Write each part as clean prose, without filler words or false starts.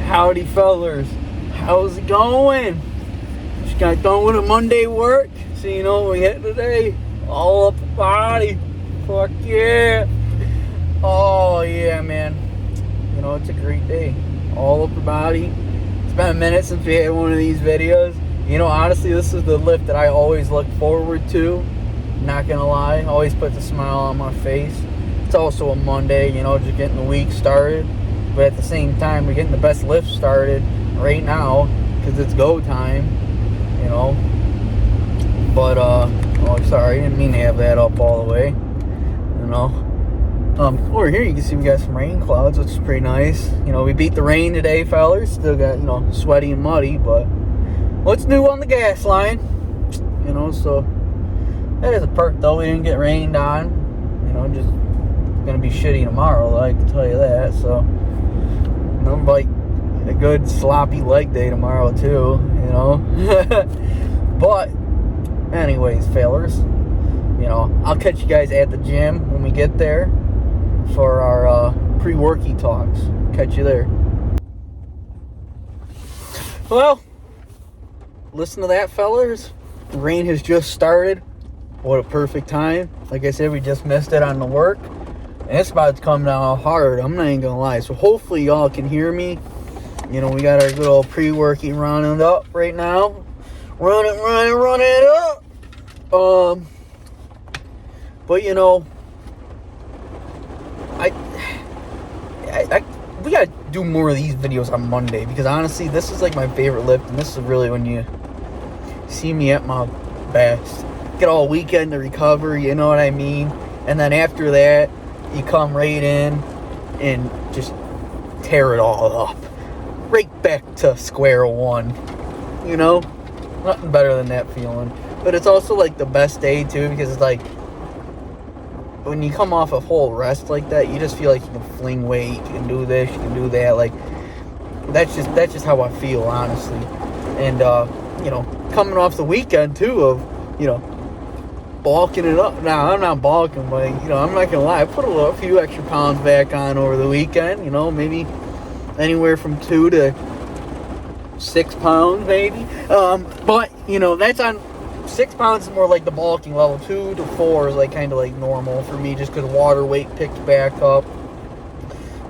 Howdy fellers, how's it going? Just got done with a Monday work, so you know what we hit today? All up the body. Fuck yeah. Oh yeah, man. You know, it's a great day. All upper body. It's been a minute since we had one of these videos. You know, honestly, this is the lift that I always look forward to. Not gonna lie, always puts a smile on my face. It's also a Monday, you know, just getting the week started. But at the same time, we're getting the best lift started right now because it's go time, you know. But, oh, sorry, I didn't mean to have that up all the way, you know. Over here you can see we got some rain clouds, which is pretty nice. You know, we beat the rain today, fellas. Still got, you know, sweaty and muddy, but what's new on the gas line? You know, so that is a perk, though. We didn't get rained on. You know, just gonna be shitty tomorrow, I can tell you that. So, you know, like a good sloppy leg day tomorrow, too, you know. But, anyways, fellers, you know, I'll catch you guys at the gym when we get there for our pre-worky talks. Catch you there. Well, listen to that, fellers. The rain has just started. What a perfect time. Like I said, we just missed it on the work. And it's about to come down hard. I'm not even going to lie. So hopefully y'all can hear me. You know, we got our good old pre-worky running up right now. Run it up. But you know, we gotta do more of these videos on Monday, because honestly, this is like my favorite lift, and this is really when you see me at my best. Get all weekend to recover, you know what I mean? And then after that, you come right in and just tear it all up. Right back to square one. You know? Nothing better than that feeling. But it's also like the best day too, because it's like when you come off a full rest like that, you just feel like you can fling weight, you can do this, you can do that. Like that's just how I feel, honestly. And you know, coming off the weekend too of, you know, bulking it up. Now I'm not bulking, but you know, I'm not gonna lie, I put a few extra pounds back on over the weekend, you know, maybe anywhere from 2 to 6 pounds maybe. But you know, that's on 6 pounds is more like the bulking level. 2 to 4 is like kind of like normal for me, just because water weight picked back up.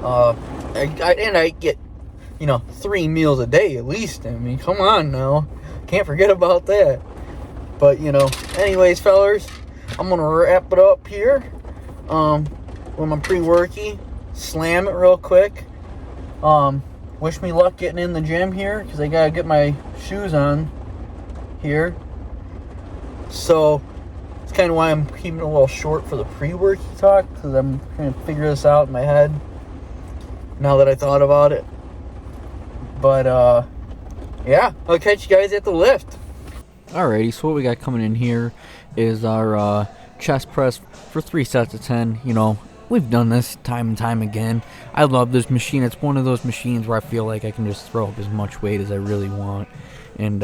I get, you know, 3 meals a day at least. I mean, come on now, can't forget about that. But you know, anyways, fellers, I'm gonna wrap it up here with my pre-worky. Slam it real quick. Wish me luck getting in the gym here, because I gotta get my shoes on here. So it's kind of why I'm keeping it a little short for the pre-worky talk, because I'm trying to figure this out in my head now that I thought about it. But yeah, I'll catch you guys at the lift. Alrighty, so what we got coming in here is our chest press for 3 sets of 10. You know, we've done this time and time again. I love this machine. It's one of those machines where I feel like I can just throw up as much weight as I really want. And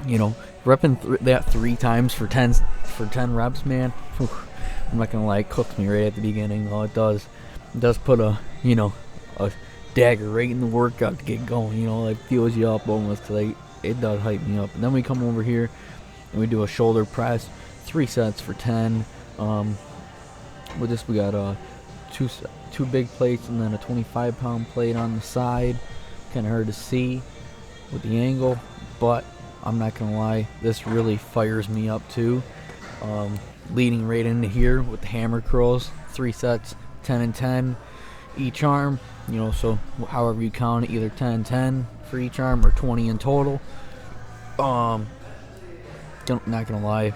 you know, repping that 3 times for 10 reps, man. Whew, I'm not gonna lie, it cooks me right at the beginning. Though it does put a, you know, a dagger right in the workout to get going. You know, like fuels you up almost, because it does hype me up. And then we come over here and we do a shoulder press, 3 sets for 10. With this, we got two big plates and then a 25-pound plate on the side. Kind of hard to see with the angle, but I'm not gonna lie, this really fires me up too. Leading right into here with the hammer curls, 3 sets, 10 and 10 each arm. You know, so however you count it, either 10 and 10 for each arm or 20 in total. Not gonna lie,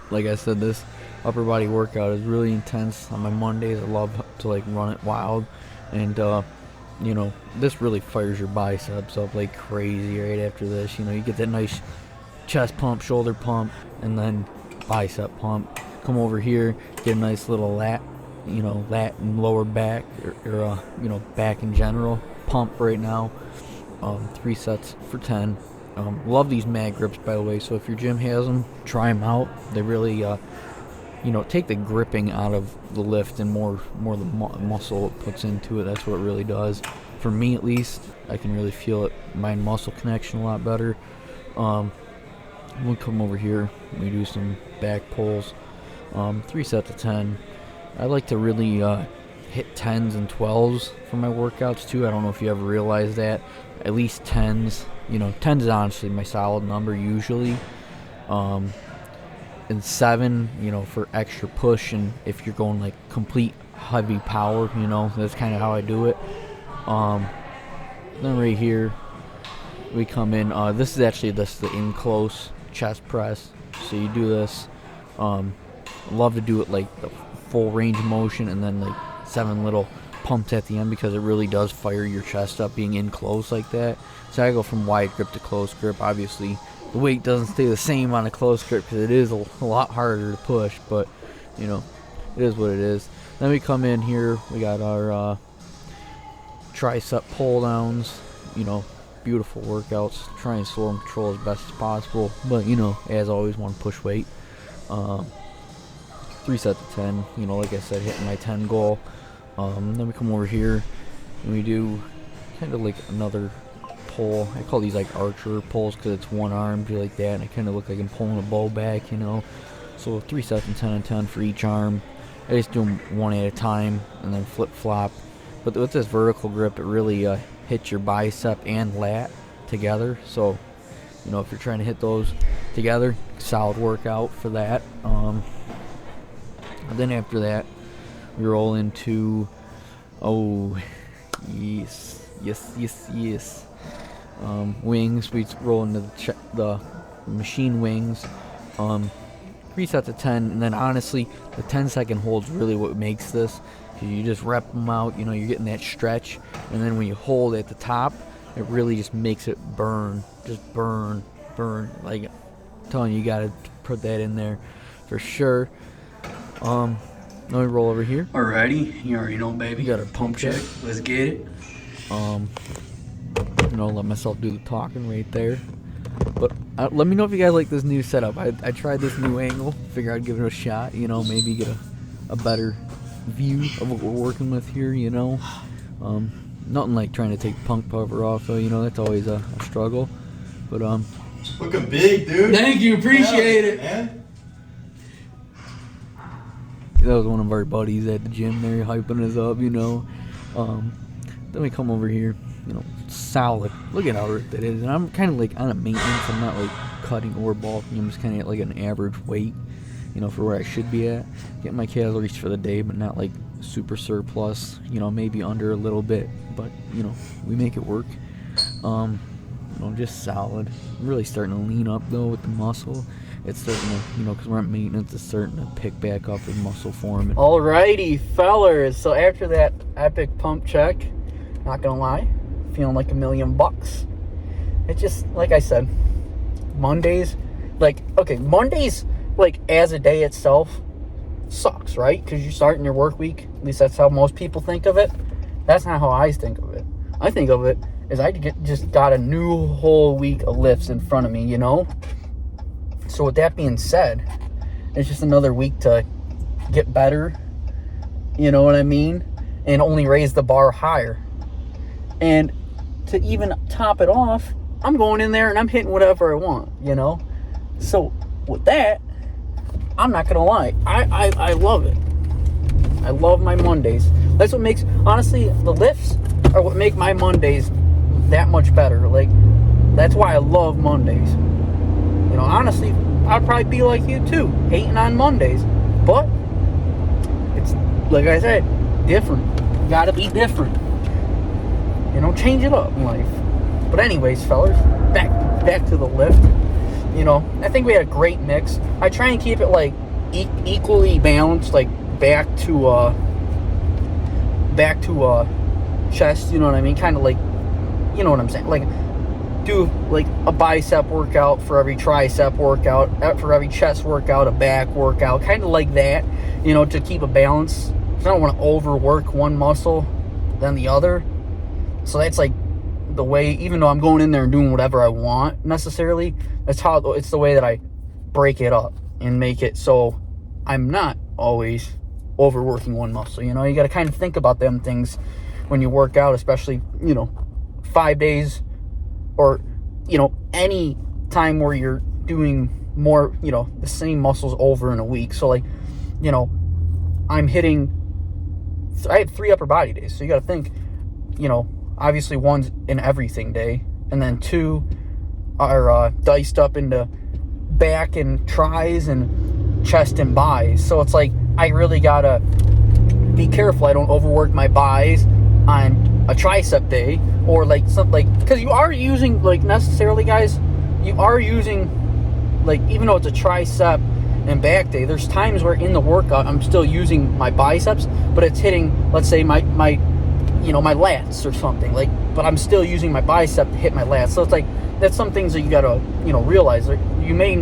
like I said, this upper body workout is really intense. On my Mondays, I love to like run it wild, and you know, this really fires your biceps up like crazy right after this. You know, you get that nice chest pump, shoulder pump, and then bicep pump. Come over here, get a nice little lat and lower back, or you know, back in general pump right now. 3 sets for 10. Love these mag grips, by the way, so if your gym has them, try them out. They really you know, take the gripping out of the lift and more the muscle it puts into it. That's what it really does. for me at least, I can really feel it, mind muscle connection a lot better. We'll come over here, we do some back pulls, 3 sets of 10. I like to really hit 10s and 12s for my workouts too. I don't know if you ever realize that. At least 10s. 10s is honestly my solid number usually. And 7, for extra push, and if you're going like complete heavy power, that's kind of how I do it. Then right here, we come in. This is actually the in close chest press. So you do this. Love to do it like the full range of motion, and then like 7 little pumps at the end, because it really does fire your chest up being in close like that. So I go from wide grip to close grip. Obviously the weight doesn't stay the same on a close grip because it is a lot harder to push, but it is what it is. Then we come in here, we got our tricep pull downs, beautiful workouts. Try and slow and control as best as possible, but as always, want to push weight. 3 sets of 10, like I said, hitting my 10 goal. Then we come over here and we do kind of like another pull. I call these like archer pulls because it's one armed like that, and I kind of look like I'm pulling a bow back, So 3 sets of 10 and 10 for each arm. I just do them one at a time and then flip flop. But with this vertical grip, it really hits your bicep and lat together. So, if you're trying to hit those together, solid workout for that. Then after that, we roll into, yes. Wings. We roll into the machine wings. 3 sets of 10, and then honestly, the 10-second hold's really what makes this. You just rep them out, you're getting that stretch, and then when you hold at the top, it really just makes it burn. Just burn. Like, I'm telling you, you gotta put that in there for sure. Let me roll over here. Alrighty, you already know, baby. You got a pump check. Let's get it. Let myself do the talking right there. But let me know if you guys like this new setup. I tried this new angle. Figure I'd give it a shot. Maybe get a better view of what we're working with here. Nothing like trying to take punk cover off, though. That's always a struggle. But looking big, dude. Thank you, appreciate it, man. That was one of our buddies at the gym there, hyping us up. Then we come over here. Solid. Look at how ripped it is. And I'm kind of like on a maintenance. I'm not like cutting or bulking. I'm just kind of at like an average weight, for where I should be at. Getting my calories for the day, but not like super surplus. Maybe under a little bit, but we make it work. Just solid. I'm really starting to lean up though with the muscle. It's starting to, because we're on maintenance, it's starting to pick back up with muscle forming. Alrighty, fellers. So after that epic pump check, not gonna lie, feeling like $1,000,000. It just, like I said, Mondays, Mondays, as a day itself, sucks, right? Because you're starting your work week. At least that's how most people think of it. That's not how I think of it. I think of it as I just got a new whole week of lifts in front of me, So with that being said, it's just another week to get better, you know what I mean? And only raise the bar higher. And to even top it off, I'm going in there and I'm hitting whatever I want, So with that, I'm not gonna lie, I love it. I love my Mondays. That's what makes, honestly, the lifts are what make my Mondays that much better. That's why I love Mondays. Honestly, I'd probably be like you too, hating on Mondays. But it's, like I said, different. You gotta be different. Change it up in life. But anyways, fellas, back to the lift. I think we had a great mix. I try and keep it equally balanced, back to chest, you know what I mean? Kind of you know what I'm saying? Do a bicep workout for every tricep workout, for every chest workout, a back workout, kind of like that, to keep a balance. I don't want to overwork one muscle than the other. So that's the way, even though I'm going in there and doing whatever I want necessarily, it's the way that I break it up and make it so I'm not always overworking one muscle. You got to kind of think about them things when you work out, especially, 5 days or, any time where you're doing more, the same muscles over in a week. So like, I'm hitting, I had 3 upper body days. So you got to think, obviously one's an everything day, and then 2 are diced up into back and tries and chest and buys. So it's like, I really got to be careful I don't overwork my buys on a tricep day, or like something like, because you are using, like, necessarily, guys, you are using, like, even though it's a tricep and back day, there's times where in the workout I'm still using my biceps, but it's hitting, let's say, my my lats or something, like, but I'm still using my bicep to hit my lats. So it's like, that's some things that you gotta realize. Like, you may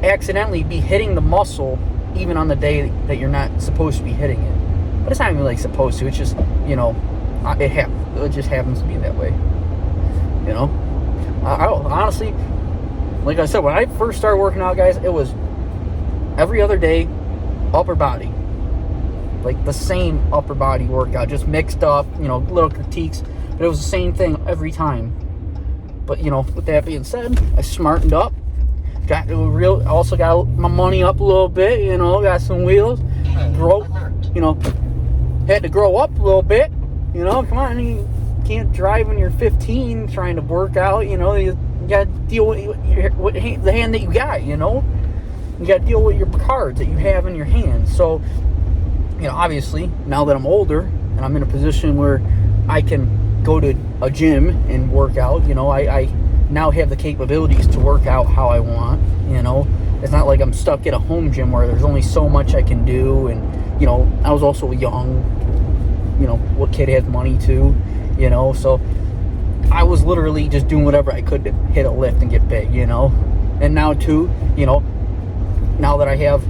accidentally be hitting the muscle even on the day that you're not supposed to be hitting it. But it's not even like supposed to. It's just, it just happens to be that way. I honestly, like I said, when I first started working out, guys, it was every other day, upper body. Like the same upper body workout, just mixed up, little critiques. But it was the same thing every time. But, with that being said, I smartened up. Also got my money up a little bit, got some wheels. Had to grow up a little bit. Come on, you can't drive when you're 15 trying to work out, you got to deal with the hand that you got, you got to deal with your cards that you have in your hands. So, obviously, now that I'm older and I'm in a position where I can go to a gym and work out, I now have the capabilities to work out how I want, It's not like I'm stuck at a home gym where there's only so much I can do. And, I was also young, what kid has money too, So I was literally just doing whatever I could to hit a lift and get big, And now too, now that I have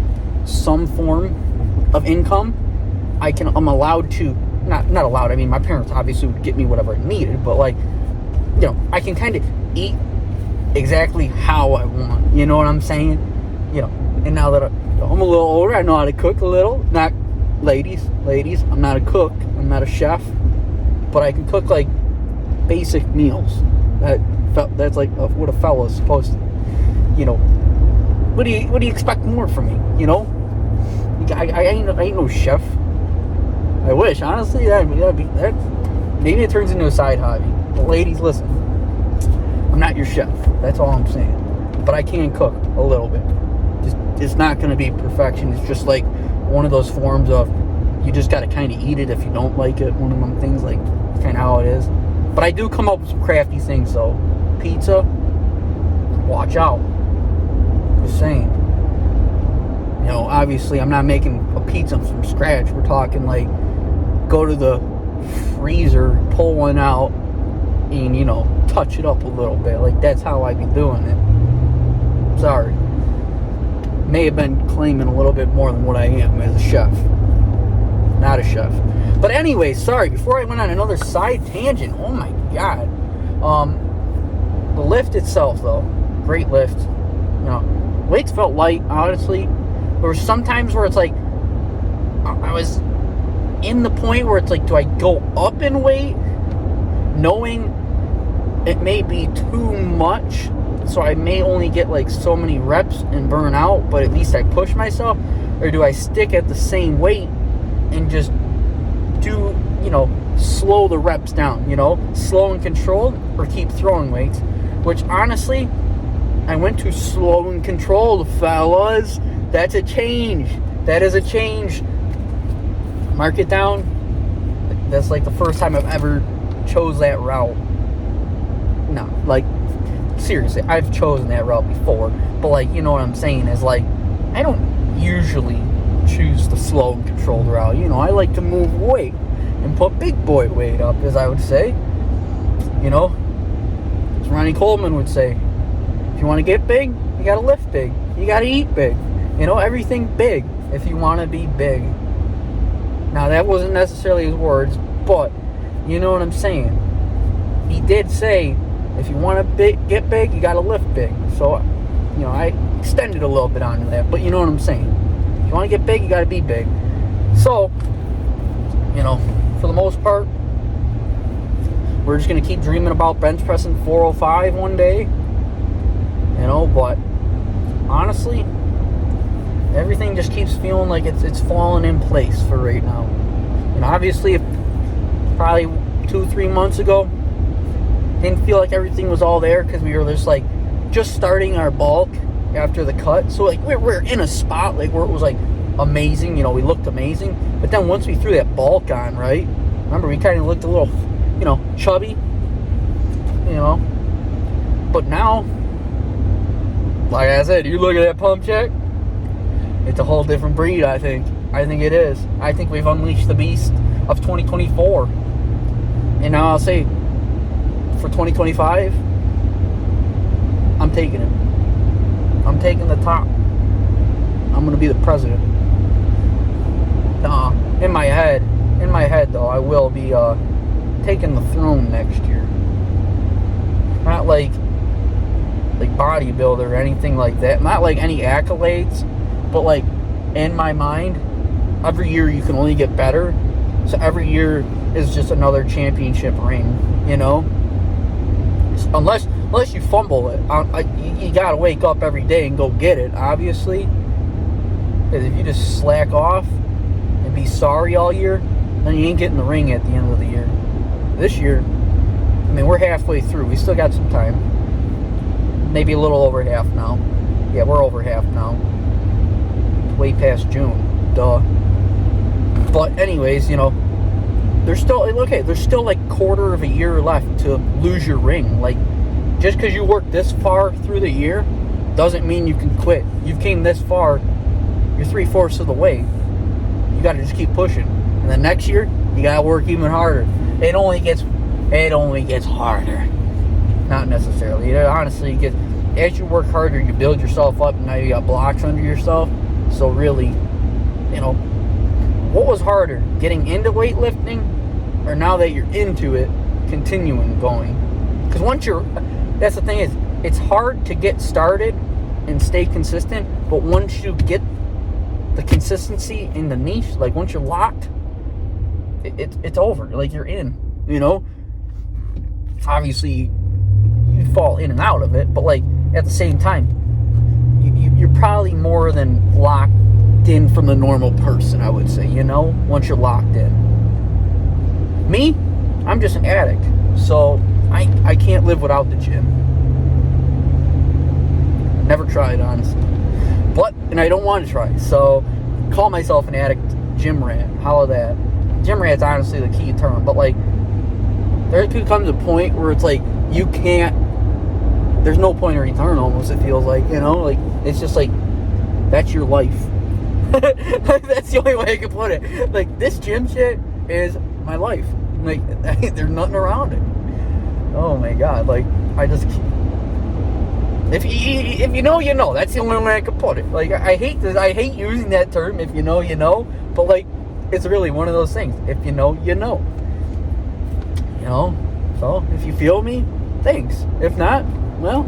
some form of income, I'm allowed to, not allowed, I mean, my parents obviously would get me whatever I needed, but like, I can kind of eat exactly how I want, you know what I'm saying? And now that I'm a little older, I know how to cook a little. Not ladies, I'm not a cook, I'm not a chef, but I can cook like basic meals. That's like what a fella's supposed to, what do you expect more from me, I ain't no chef. I wish, honestly, maybe it turns into a side hobby. But ladies, listen, I'm not your chef. That's all I'm saying. But I can cook a little bit. It's not going to be perfection. It's just like one of those forms of, you just got to kind of eat it if you don't like it. One of them things, like, kind of how it is. But I do come up with some crafty things, though. Pizza, watch out. Just saying. Obviously, I'm not making a pizza from scratch. We're talking, like, go to the freezer, pull one out, and, touch it up a little bit. Like, that's how I be doing it. Sorry. May have been claiming a little bit more than what I am as a chef. Not a chef. But anyway, sorry, before I went on another side tangent, oh my god. The lift itself, though, great lift. Weights felt light, honestly. There were some times where it's like, I was in the point where it's like, do I go up in weight knowing it may be too much, so I may only get like so many reps and burn out, but at least I push myself? Or do I stick at the same weight and just do, slow the reps down, slow and controlled, or keep throwing weights? Which honestly, I went to slow and controlled, fellas. That's a change. That is a change. Mark it down. That's like the first time I've ever chose that route. No, like, seriously, I've chosen that route before, but like, you know what I'm saying is, like, I don't usually choose the slow and controlled route. I like to move weight and put big boy weight up, as I would say. As Ronnie Coleman would say, if you want to get big, you got to lift big. You got to eat big. Everything big if you want to be big. Now, that wasn't necessarily his words, but you know what I'm saying. He did say, if you want to get big, you got to lift big. So, I extended a little bit onto that, but you know what I'm saying. If you want to get big, you got to be big. So, for the most part. We're just going to keep dreaming about bench pressing 405 one day. You know, but honestly, everything just keeps feeling like it's falling in place for right now. And obviously, probably 2-3 months ago, didn't feel like everything was all there because we were just like just starting our bulk after the cut. So like we're in a spot like where it was like amazing, you know, we looked amazing. But then once we threw that bulk on, right? Remember, we kind of looked a little, you know, chubby, you know. But now, like I said, you look at that pump check, it's a whole different breed, I think. I think it is. I think we've unleashed the beast of 2024. And now I'll say, for 2025, I'm taking it. I'm taking the top. I'm going to be the president. In my head though, I will be taking the throne next year. Not like bodybuilder or anything like that. Not like any accolades, but like in my mind, every year you can only get better. So every year is just another championship ring, you know? Unless you fumble it. You gotta wake up every day and go get it, obviously. Because if you just slack off and be sorry all year, then you ain't getting the ring at the end of the year. This year, I mean, we're halfway through. We still got some time. Maybe a little over half now. Yeah, we're over half now. Way past June. Duh. But anyways, you know, there's still like quarter of a year left to lose your ring. Like, just because you work this far through the year doesn't mean you can quit. You've came this far, you're 3/4 of the way. You got to just keep pushing. And then next year, you got to work even harder. It only gets harder. Not necessarily. It honestly gets, as you work harder, you build yourself up, and now you got blocks under yourself. So really, you know, what was harder, getting into weightlifting, or now that you're into it, continuing going? Because that's the thing is, it's hard to get started and stay consistent, but once you get the consistency in the niche, like once you're locked, it's over. Like, you're in, you know? Obviously, you fall in and out of it, but like at the same time, you're probably more than locked in from the normal person, I would say, you know, once you're locked in. Me, I'm just an addict, so I can't live without the gym. Never tried, honestly, and I don't want to try, so call myself an addict gym rat. How that? Gym rat's honestly the key term, but like there comes a point where it's like you can't, there's no point of return almost, it feels like, you know, like it's just like that's your life. That's the only way I can put it. Like, this gym shit is my life. Like, there's nothing around it. Oh my god, like, I just keep, if you know, you know. That's the only way I can put it. Like, I hate using that term, if you know, you know, but like, it's really one of those things. If you know, you know. You know? So, if you feel me, thanks. If not, well,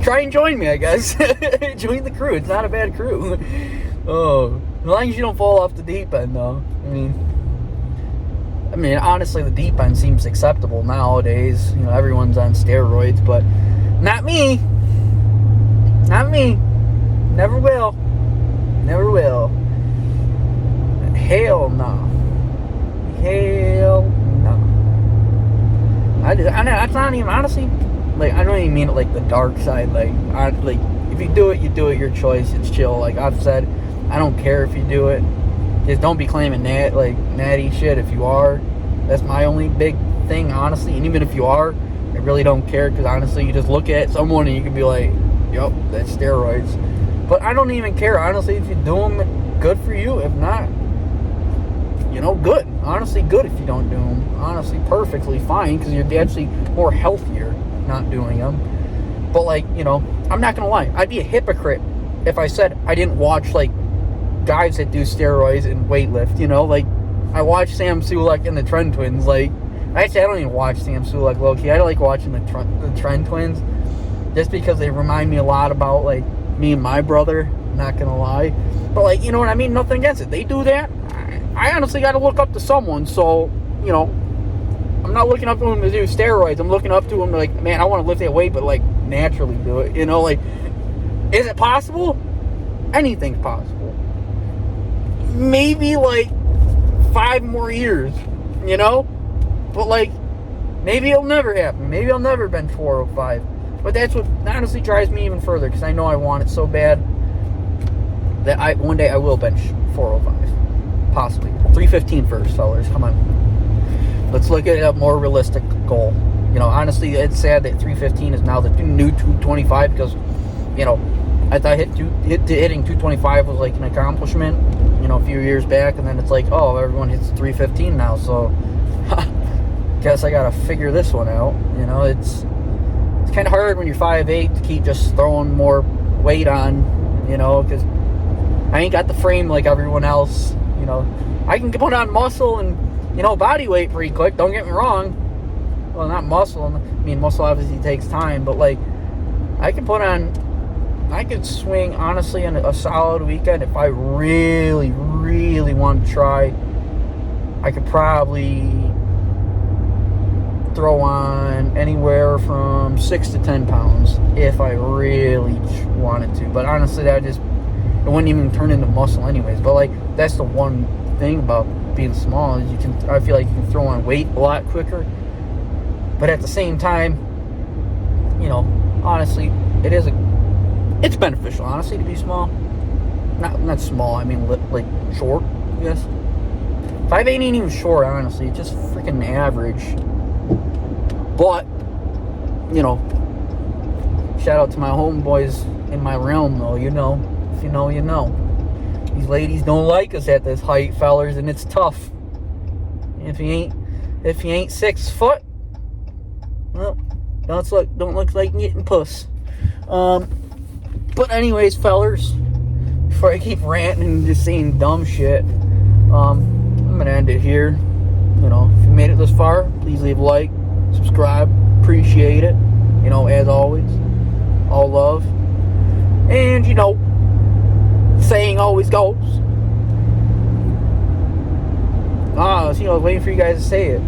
try and join me, I guess. Join the crew. It's not a bad crew. Oh, as long as you don't fall off the deep end, though. I mean, honestly, the deep end seems acceptable nowadays. You know, everyone's on steroids, but not me. Not me. Never will. Never will. Hell no. Hell no. That's not even, honestly, like, I don't even mean it like the dark side. Like, if you do it, your choice. It's chill. Like I've said, I don't care if you do it. Just don't be claiming natty shit if you are. That's my only big thing, honestly. And even if you are, I really don't care, because honestly, you just look at someone and you can be like, yup, that's steroids. But I don't even care, honestly. If you do them, good for you. If not, you know, good. Honestly, good if you don't do them. Honestly, perfectly fine, because you're actually more healthier not doing them. But, like, you know, I'm not gonna lie, I'd be a hypocrite if I said I didn't watch, like, guys that do steroids and weightlift, you know? Like, I watch Sam Sulek and the Trend Twins. Like, actually, I don't even watch Sam Sulek low-key. I like watching the Trend Twins just because they remind me a lot about, like, me and my brother, not gonna lie. But, like, you know what I mean? Nothing against it. They do that, I honestly got to look up to someone. So, you know, I'm not looking up to him to do steroids. I'm looking up to him like, man, I want to lift that weight, but like naturally do it. You know, like, is it possible? Anything's possible. Maybe like 5 more years, you know? But like, maybe it'll never happen. Maybe I'll never bench 405. But that's what honestly drives me even further, because I know I want it so bad that one day I will bench 405. Possibly. 315 first, fellas. Come on. Let's look at a more realistic goal. You know, honestly, it's sad that 315 is now the new 225, because, you know, I thought hitting 225 was like an accomplishment, you know, a few years back, and then it's like, oh, everyone hits 315 now, so guess I gotta figure this one out. You know, it's kind of hard when you're 5'8" to keep just throwing more weight on, you know, because I ain't got the frame like everyone else. You know, I can put on muscle and, you know, body weight pretty quick, don't get me wrong. Well, not muscle. I mean, muscle obviously takes time, but like, I could swing, honestly, in a solid weekend. If I really, really want to try, I could probably throw on anywhere from 6 to 10 pounds if I really wanted to. But honestly, it wouldn't even turn into muscle anyways. But like, that's the one thing about being small, is I feel like you can throw on weight a lot quicker. But at the same time, you know, honestly, it's beneficial, honestly, to be small. Not small, I mean, like, short, I guess. 5'8" ain't even short, honestly. It's just freaking average. But, you know, shout out to my homeboys in my realm, though. You know, if you know, you know. These ladies don't like us at this height, fellers, and it's tough. If you ain't 6 foot, well, don't look like getting puss. But anyways, fellers, before I keep ranting and just saying dumb shit, I'm gonna end it here. You know, if you made it this far, please leave a like, subscribe, appreciate it. You know, as always, all love. And, you know, saying always goes. I was waiting for you guys to say it.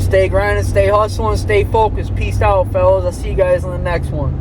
Stay grinding, stay hustling, stay focused. Peace out, fellas. I'll see you guys in the next one.